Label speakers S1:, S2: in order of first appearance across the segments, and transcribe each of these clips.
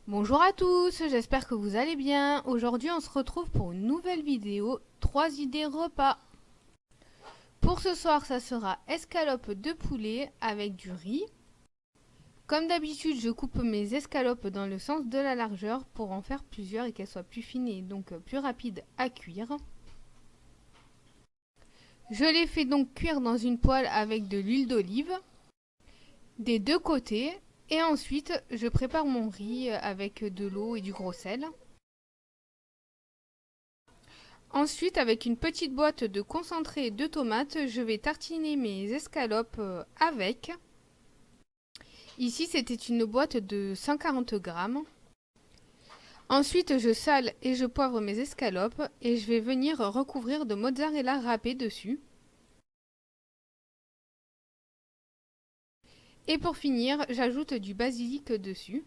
S1: Bonjour à tous, j'espère que vous allez bien. Aujourd'hui, on se retrouve pour une nouvelle vidéo, 3 idées repas. Pour ce soir, ça sera escalope de poulet avec du riz. Comme d'habitude, je coupe mes escalopes dans le sens de la largeur pour en faire plusieurs et qu'elles soient plus fines et donc plus rapides à cuire. Je les fais donc cuire dans une poêle avec de l'huile d'olive des deux côtés et ensuite je prépare mon riz avec de l'eau et du gros sel. Ensuite, avec une petite boîte de concentré de tomates, je vais tartiner mes escalopes avec. Ici, c'était une boîte de 140 grammes. Ensuite, je sale et je poivre mes escalopes et je vais venir recouvrir de mozzarella râpé dessus. Et pour finir, j'ajoute du basilic dessus.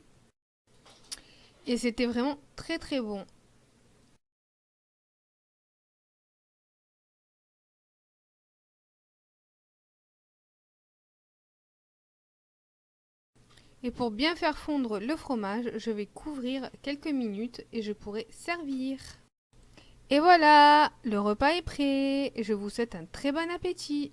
S1: Et c'était vraiment très très bon. Et pour bien faire fondre le fromage, je vais couvrir quelques minutes et je pourrai servir. Et voilà, le repas est prêt. Je vous souhaite un très bon appétit.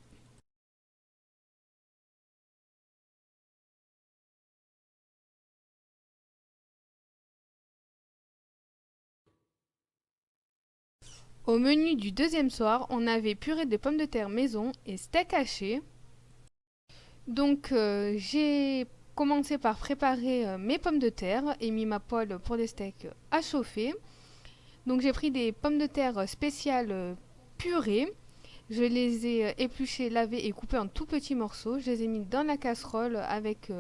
S1: Au menu du deuxième soir, on avait purée de pommes de terre maison et steak haché. Donc j'ai commencé par préparer mes pommes de terre et mis ma poêle pour les steaks à chauffer. Donc j'ai pris des pommes de terre spéciales purées. Je les ai épluchées, lavées et coupées en tout petits morceaux. Je les ai mis dans la casserole avec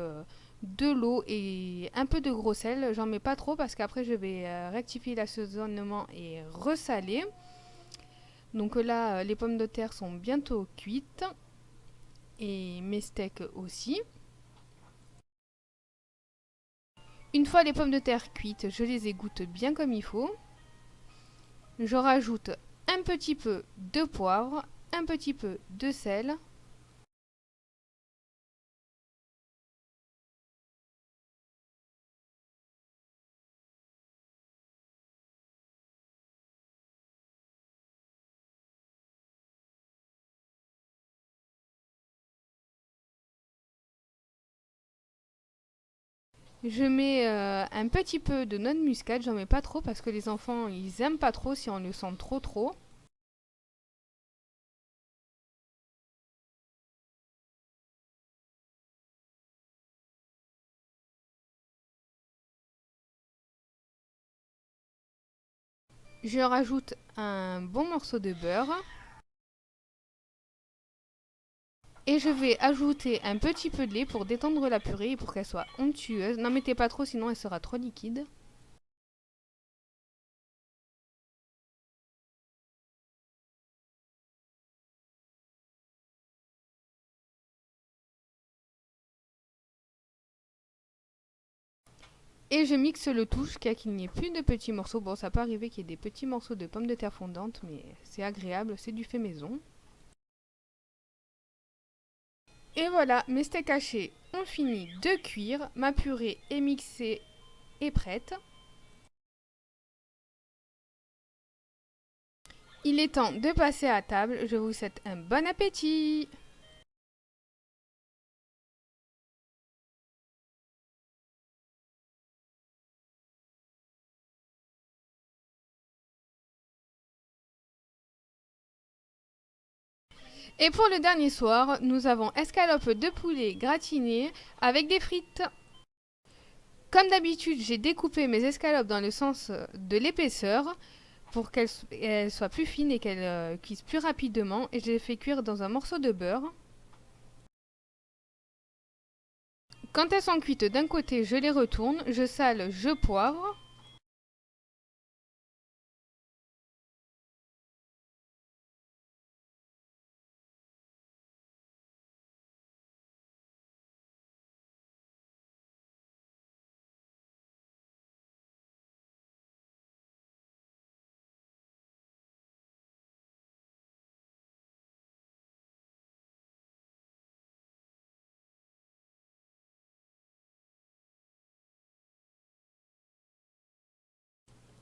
S1: de l'eau et un peu de gros sel. J'en mets pas trop parce qu'après je vais rectifier l'assaisonnement et ressaler. Donc là, les pommes de terre sont bientôt cuites et mes steaks aussi. Une fois les pommes de terre cuites, je les égoutte bien comme il faut. Je rajoute un petit peu de poivre, un petit peu de sel. Je mets un petit peu de noix de muscade, j'en mets pas trop parce que les enfants ils aiment pas trop si on le sent trop trop. Je rajoute un bon morceau de beurre et je vais ajouter un petit peu de lait pour détendre la purée et pour qu'elle soit onctueuse. N'en mettez pas trop sinon elle sera trop liquide. Et je mixe le tout jusqu'à qu'il n'y ait plus de petits morceaux. Bon, ça peut arriver qu'il y ait des petits morceaux de pommes de terre fondantes, mais c'est agréable, c'est du fait maison. Et voilà, mes steaks hachés ont fini de cuire. Ma purée est mixée et prête. Il est temps de passer à table. Je vous souhaite un bon appétit. Et pour le dernier soir, nous avons escalope de poulet gratinée avec des frites. Comme d'habitude, j'ai découpé mes escalopes dans le sens de l'épaisseur pour qu'elles soient plus fines et qu'elles cuisent plus rapidement. Et je les fais cuire dans un morceau de beurre. Quand elles sont cuites d'un côté, je les retourne, je sale, je poivre.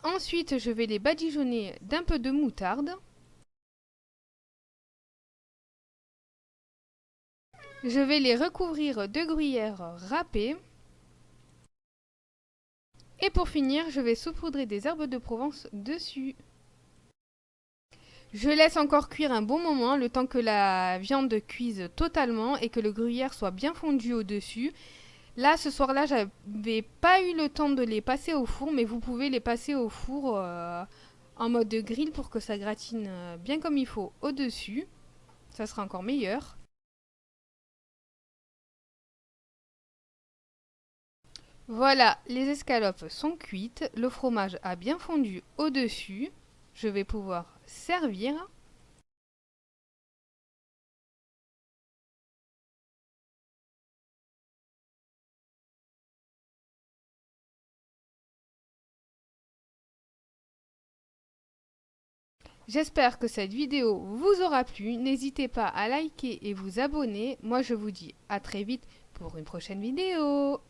S1: Ensuite, je vais les badigeonner d'un peu de moutarde. Je vais les recouvrir de gruyère râpée. Et pour finir, je vais saupoudrer des herbes de Provence dessus. Je laisse encore cuire un bon moment, le temps que la viande cuise totalement et que le gruyère soit bien fondu au-dessus. Là, ce soir-là, j'avais pas eu le temps de les passer au four, mais vous pouvez les passer au four en mode de grill pour que ça gratine bien comme il faut au-dessus. Ça sera encore meilleur. Voilà, les escalopes sont cuites, le fromage a bien fondu au-dessus. Je vais pouvoir servir. J'espère que cette vidéo vous aura plu. N'hésitez pas à liker et vous abonner. Moi, je vous dis à très vite pour une prochaine vidéo.